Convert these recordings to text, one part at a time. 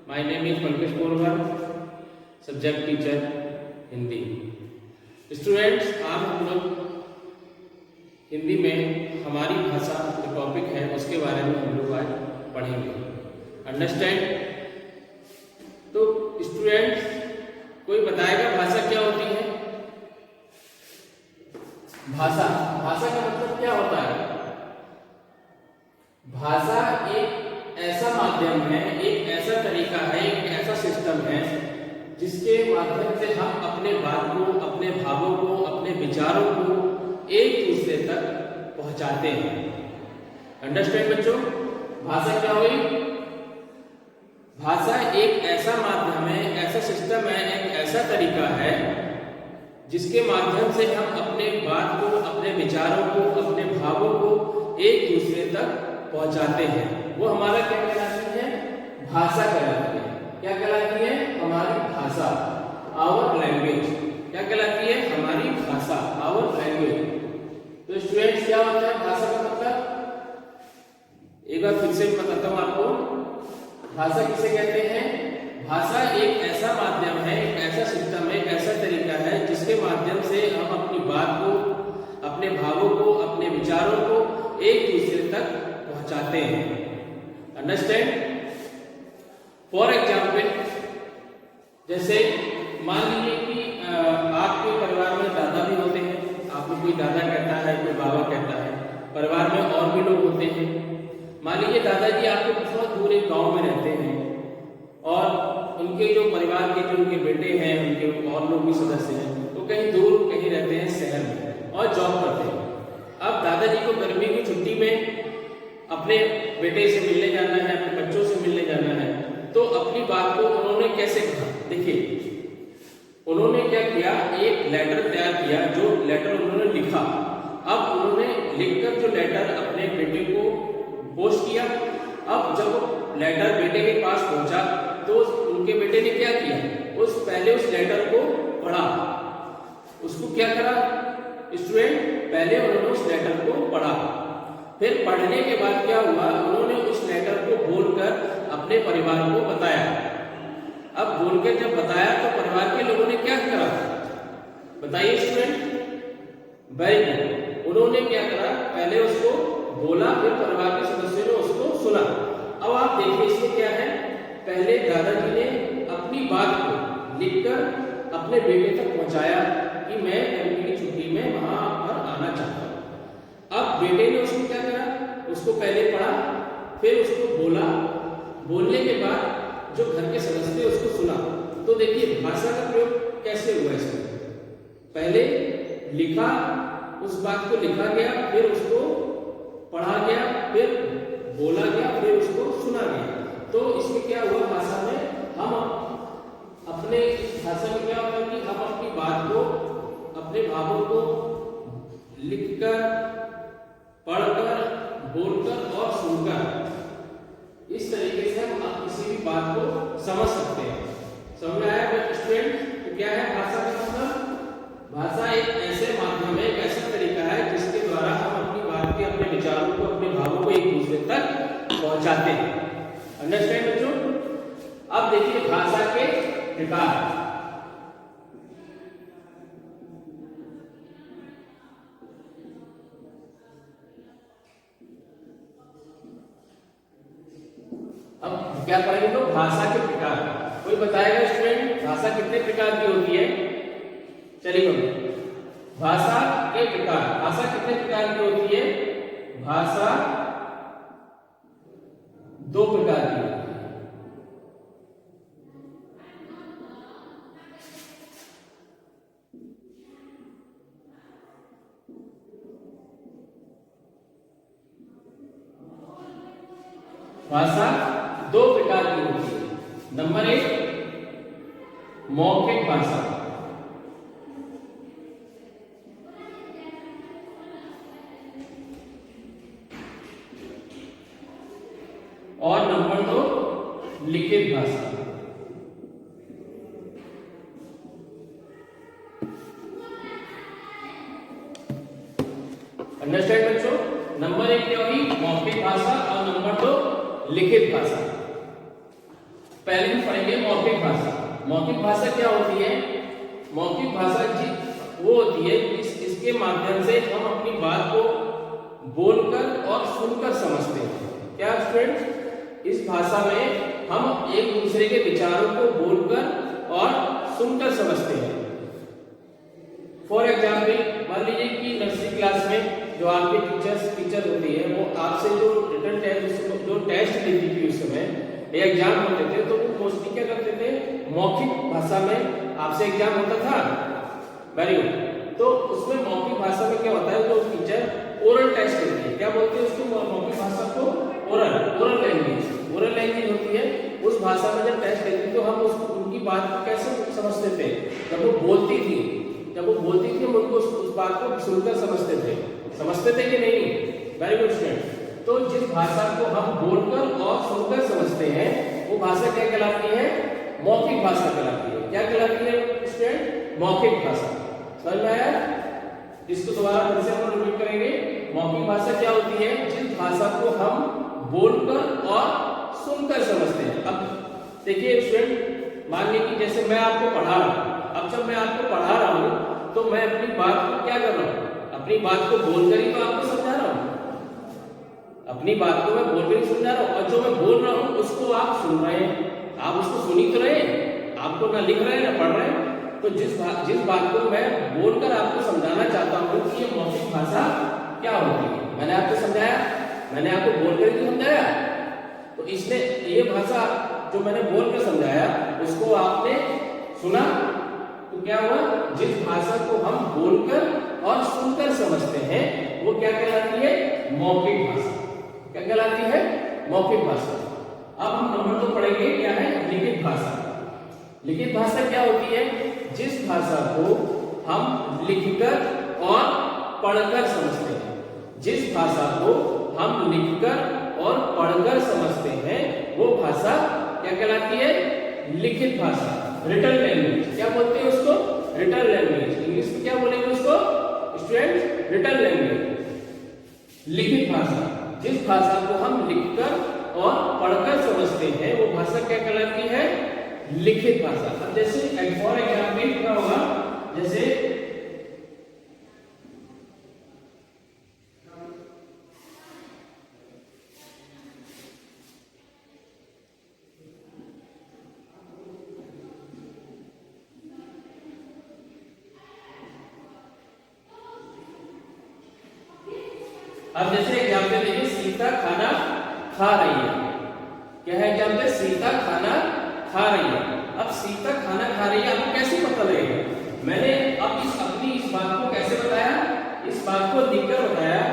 My name is Pankaj Porwal, subject teacher Hindi. Students, आज हम लोग हिंदी में हमारी भाषा जो टॉपिक है उसके बारे में हम लोग आज पढ़ेंगे। अंडरस्टैंड? तो स्टूडेंट्स, कोई बताएगा भाषा क्या होती है? भाषा का मतलब क्या होता है? भाषा एक ऐसा माध्यम है, एक ऐसा तरीका है, एक ऐसा सिस्टम है जिसके माध्यम से हम अपने बात को, अपने भावों को, अपने विचारों को एक दूसरे तक पहुंचाते हैं। अंडरस्टैंड बच्चों? भाषा क्या हुई? भाषा एक ऐसा माध्यम है, ऐसा सिस्टम है, एक ऐसा तरीका है जिसके माध्यम से हम अपने बात को, अपने विचारों को, अपने भावों को एक दूसरे तक पहुंचाते हैं। वो हमारा क्या कहलाती है? भाषा कहलाती है। क्या कहलाती है? हमारी भाषा, आवर लैंग्वेज। क्या कहलाती है? हमारी भाषा, आवर लैंग्वेज। तो स्टूडेंट्स, क्या होता है भाषा का मतलब? एक बार फिर से बताता हूं आपको। भाषा किसे कहते हैं? भाषा एक ऐसा माध्यम है, एक ऐसा सिस्टम है, एक ऐसा तरीका है जिसके माध्यम से हम अपनी बात को, अपने भावों को, अपने विचारों को एक दूसरे तक पहुंचाते हैं। अंडरस्टैंड? फॉर एग्जाम्पल, जैसे मान लीजिए कि आपके परिवार में दादा भी होते हैं। आपको कोई दादा कहता है, कोई बाबा कहता है। परिवार में और भी लोग होते हैं। मान लीजिए दादाजी आपके बहुत दूर एक गांव में रहते हैं और उनके जो परिवार के जो उनके बेटे हैं, उनके और लोग भी सदस्य हैं, तो कहीं दूर कहीं रहते हैं शहर में और जॉब करते हैं। अब दादाजी को गर्मी की छुट्टी में अपने बेटे से मिलने जाना है, अपने बच्चों से मिलने जाना है, तो अपनी बात को उन्होंने कैसे कहा? देखिए, उन्होंने क्या किया, एक लेटर तैयार किया, जो लेटर उन्होंने लिखा। अब उन्होंने लिखकर जो लेटर अपने बेटे को पोस्ट किया। अब जब लेटर बेटे के पास पहुंचा तो उनके बेटे ने क्या किया? पहले उस लेटर को पढ़ा। उसको क्या करा स्टूडेंट? पहले उन्होंने उस लेटर को पढ़ा। फिर पढ़ने के बाद क्या हुआ? उन्होंने उस लेटर को बोलकर अपने परिवार को बताया। अब बोलकर जब बताया तो परिवार के लोगों ने क्या करा? बताइए स्टूडेंट। Very good. उन्होंने क्या करा? पहले उसको बोला, फिर परिवार के सदस्यों ने उसको सुना। अब आप देखिए इसमें क्या है? पहले दादाजी ने अपनी बात को लिखकर अपने बेटे तक पहुंचाया कि मैं गर्मी की छुट्टी में वहां पर आना चाहता हूं। अब बेटे ने उसको क्या करा? उसको पहले पढ़ा, फिर उसको बोला। बोलने के बाद जो घर के सदस्य उसको सुना। तो देखिए भाषा का प्रयोग कैसे हुआ इसमें? पहले लिखा, उस बात को लिखा गया, फिर उसको पढ़ा गया, फिर बोला गया, फिर उसको सुना गया। तो इसमें क्या हुआ? भाषा में हम अपने भाषा में क्या होता है कि हम अपनी बात को, अपने भावों को लिखकर, पढ़कर, बोलकर और सुनकर इस तरीके से हम किसी भी बात को समझ सकते हैं। समझ में आया स्टूडेंट? तो क्या है भाषा का मतलब? भाषा एक ऐसे माध्यम है, एक ऐसा तरीका है जिसके द्वारा हम अपनी बात के, अपने विचारों को, अपने भावों को एक दूसरे तक पहुंचाते हैं। अंडरस्टैंड बच्चों? अब देखिए भाषा के प्रकार। अब क्या पढ़ेंगे तो भाषा के प्रकार। कोई बताएगा स्टूडेंट भाषा कितने प्रकार की होती है? चलिए भाषा के प्रकार। भाषा कितने प्रकार की होती है? भाषा दो प्रकार की होती है। भाषा दो प्रकार की होती है। नंबर एक, मौखिक भाषा। और नंबर दो, लिखित भाषा। अंडरस्टैंड बच्चों? नंबर एक क्या होगी? मौखिक भाषा और नंबर दो लिखित भाषा। पहले हम पढ़ेंगे मौखिक भाषा। मौखिक भाषा क्या होती है? मौखिक भाषा वो होती है इसके माध्यम से हम अपनी बात को बोलकर और सुनकर समझते हैं। क्या स्टूडेंट्स? इस भाषा में हम एक दूसरे के विचारों को बोलकर और सुनकर समझते हैं। फॉर एग्जाम्पल, मान लीजिए कि नर्सरी क्लास में जो आपके टीचर होती है वो आपसे जो रिटन टेस्ट जो टेस्ट लेती थी उस समय एग्जाम होते थे, तो वो मोस्टली क्या करते थे? मौखिक भाषा में आपसे एग्जाम होता था। Very good. तो उसमें मौखिक भाषा में क्या होता है? जो टीचर ओरल टेस्ट लेती है, क्या बोलते हैं उसको? मौखिक भाषा को ओरल लैंग्वेज होती है। उस भाषा में जब टेस्ट लेती तो हम उनकी बात को कैसे समझते थे? जब वो बोलती थी हम उनको उस बात को सुनकर समझते थे कि नहीं? Very good student. तो जिस भाषा को हम बोलकर और सुनकर समझते हैं वो भाषा क्या कहलाती है? मौखिक भाषा कहलाती है। क्या कहलाती है स्टूडेंट? मौखिक भाषा। समझ में आया? इसको दोबारा फिर से हम रिपीट करेंगे। मौखिक भाषा क्या होती है? जिस भाषा को हम बोलकर और सुनकर समझते हैं। अब देखिए स्टूडेंट, मान लीजिए कि जैसे मैं आपको पढ़ा रहा हूं। अब जब मैं आपको पढ़ा रहा हूं तो मैं अपनी बात को क्या कर रहा हूं? अपनी बात को बोलकर ही तो आपको समझा रहा हूं। अपनी बात को मैं बोलकर ही समझा रहा हूं और जो मैं बोल रहा हूं उसको आप सुन रहे हैं। आप उसको सुन ही तो रहे हैं, आपको ना लिख रहे हैं ना पढ़ रहे हैं। तो जिस बात को मैं बोलकर आपको समझाना चाहता हूं कि ये मौखिक भाषा क्या होती है, मैंने आपको समझाया, मैंने आपको बोलकर ही समझाया। तो इसने ये भाषा जो मैंने बोलकर समझाया उसको आपने सुना, तो क्या हुआ? जिस भाषा को हम बोलकर और सुनकर समझते हैं वो क्या कहलाती है? मौखिक भाषा। क्या कहलाती है? मौखिक भाषा। अब हम नंबर 2 पढ़ेंगे, क्या है? लिखित भाषा। लिखित भाषा क्या होती है? जिस भाषा को हम लिखकर और पढ़कर समझते हैं। जिस भाषा को हम लिखकर और पढ़कर समझते हैं वो भाषा क्या कहलाती है? लिखित भाषा, रिटन लैंग्वेज। क्या बोलते हैं उसको? Written language. इंग्लिश में क्या बोलेंगे उसको स्टूडेंट? Written language. लिखित भाषा, जिस भाषा को हम लिखकर और पढ़कर समझते हैं वो भाषा क्या कहलाती है? लिखित भाषा। अब जैसे फॉर एग्जाम्पल क्या होगा? जैसे अब जैसे एग्जाम्पल देखिए, सीता खाना खा रही है। क्या है एग्जाम्पल? सीता खाना खा रही है। अब सीता खाना खा रही है, आपको कैसे पता लगेगा? मैंने अब इस बात को कैसे बताया? इस बात को लिखकर बताया।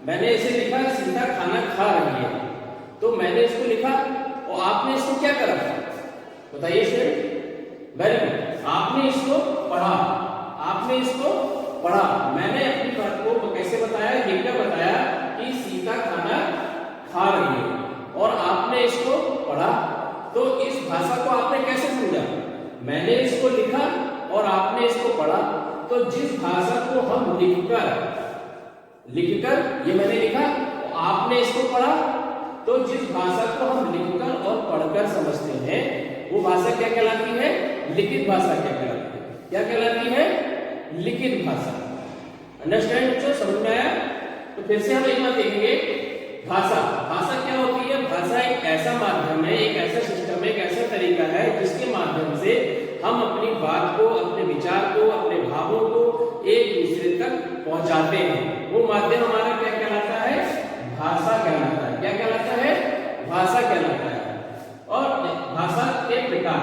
मैंने इसे लिखा सीता खाना खा रही है, तो मैंने इसको लिखा और आपने इसको क्या करा? बताइए स्टूडेंट। Very good. आपने इसको पढ़ा, मैंने अपनी बात को कैसे बताया? लिखकर बताया कि सीता खाना खा रही है और आपने इसको पढ़ा। तो इस भाषा को आपने कैसे समझा? मैंने इसको लिखा और आपने इसको पढ़ा। तो जिस भाषा को हम लिखकर ये मैंने लिखा और आपने इसको पढ़ा, तो जिस भाषा को हम लिखकर और पढ़कर समझते हैं वो भाषा क्या कहलाती है? लिखित भाषा। क्या कहलाती है? लिखित भाषा। अंडरस्टैंड बच्चों? समझ में आया? तो फिर से हम एक बार देखेंगे। भाषा क्या होती है? भाषा एक ऐसा माध्यम है, एक ऐसा सिस्टम है, एक ऐसा तरीका है जिसके माध्यम से हम अपनी बात को, अपने विचार को, अपने भावों को एक दूसरे तक पहुंचाते हैं। वो माध्यम हमारा क्या कहलाता है? भाषा कहलाता है। क्या कहलाता है? भाषा कहलाता है। और भाषा के प्रकार,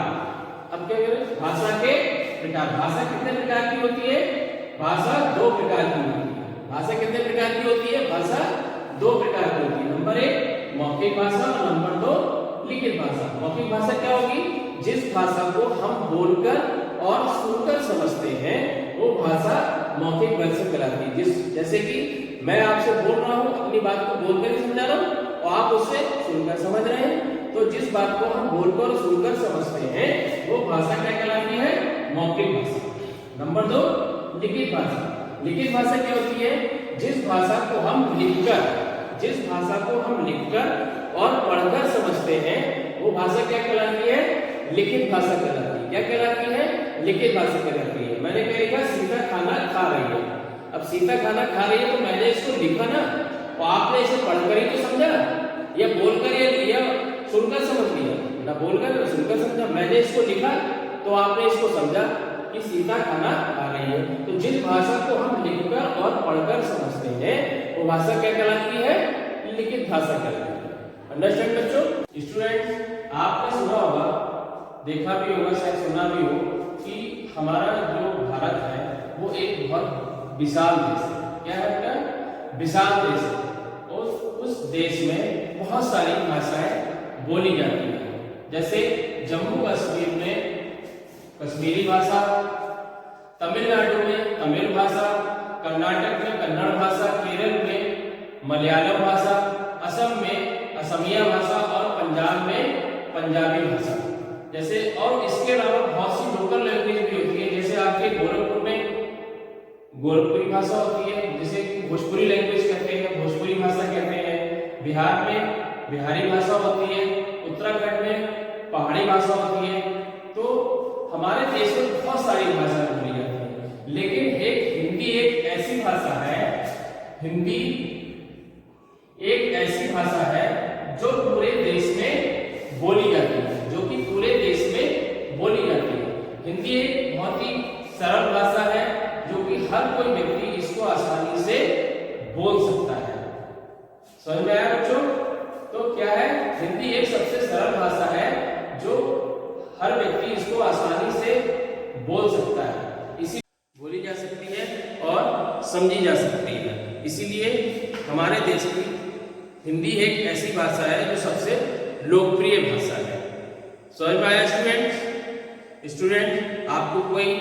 अब क्या करें? भाषा के प्रकार। भाषा कितने प्रकार की होती है? भाषा 2 प्रकार की होती है। भाषा कितने प्रकार की होती है? भाषा 2 प्रकार की होती है। नंबर 1 मौखिक भाषा और नंबर 2 लिखित भाषा। मौखिक भाषा क्या होगी? जिस भाषा को हम बोलकर और सुनकर समझते हैं वो भाषा मौखिक भाषा कहलाती है। जैसे कि मैं आपसे बोल रहा हूँ, अपनी बात को बोलकर ही समझा रहा हूँ और आप उससे सुनकर समझ रहे हैं। तो जिस बात को हम बोलकर और सुनकर समझते हैं वो भाषा क्या कहलाती है? मौखिक भाषा। नंबर 2 लिखित भाषा। लिखित भाषा क्या होती है? जिस भाषा को हम लिखकर और पढ़कर समझते हैं वो भाषा क्या कहलाती है? लिखित भाषा कहलाती है। क्या कहलाती है? लिखित भाषा कहलाती है। मैंने क्या लिखा? सीता खाना खा रही है। अब सीता खाना खा रही है तो मैंने इसको लिखा ना, तो आपने इसे पढ़कर ही तो समझा, या बोलकर या सुनकर समझ लिया ना, बोलकर ना सुनकर समझा। मैंने इसको लिखा तो आपने इसको समझा कि सीता खाना खा रही है। तो जिस भाषा को हम लिखकर और पढ़कर समझते हैं वो भाषा क्या कहलाती है? लिखित भाषा कहलाती है। अंडरस्टैंड बच्चों? स्टूडेंट्स, आपने सुना होगा, देखा भी होगा, शायद सुना भी हो कि हमारा जो भारत है वो एक बहुत विशाल देश है। क्या है बेटा? विशाल देश है। और उस देश में बहुत सारी भाषाएं बोली जाती हैं। जैसे जम्मू कश्मीर में कश्मीरी भाषा, तमिलनाडु में तमिल भाषा, कर्नाटक में कन्नड़ भाषा, केरल में मलयालम भाषा, असम में असमिया भाषा और पंजाब में पंजाबी भाषा। जैसे और इसके अलावा बहुत सी लोकल लैंग्वेज भी होती है। जैसे आपके गोरखपुर में गोरखपुरी भाषा होती है, जिसे भोजपुरी लैंग्वेज कहते हैं, भोजपुरी भाषा कहते हैं। बिहार में बिहारी भाषा होती है, उत्तराखंड में पहाड़ी भाषा होती है। तो हमारे देश में बहुत सारी भाषा बोली जाती है, लेकिन हिंदी एक ऐसी भाषा है, हिंदी एक ऐसी भाषा है जो पूरे देश में बोली जाती है, जो कि पूरे देश में बोली जाती है। हिंदी एक बहुत ही सरल भाषा है जो कि हर कोई व्यक्ति इसको आसानी से बोल सकता है। समझ में आया बच्चों? तो क्या है? हिंदी एक सबसे सरल भाषा है जो हर व्यक्ति इसको आसानी से बोल सकता है, इसी बोली जा सकती है और समझी जा सकती है। इसीलिए हमारे देश की हिंदी एक ऐसी भाषा है जो सबसे लोकप्रिय भाषा है। समझ में आया स्टूडेंट? आपको कोई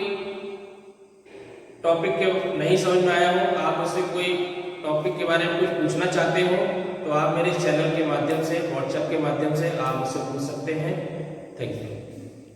टॉपिक के नहीं समझ में आया हो, आप उससे कोई टॉपिक के बारे में कुछ पूछना चाहते हो, तो आप मेरे चैनल के माध्यम से, व्हाट्सएप के माध्यम से आप मुझसे पूछ सकते हैं। Thank you.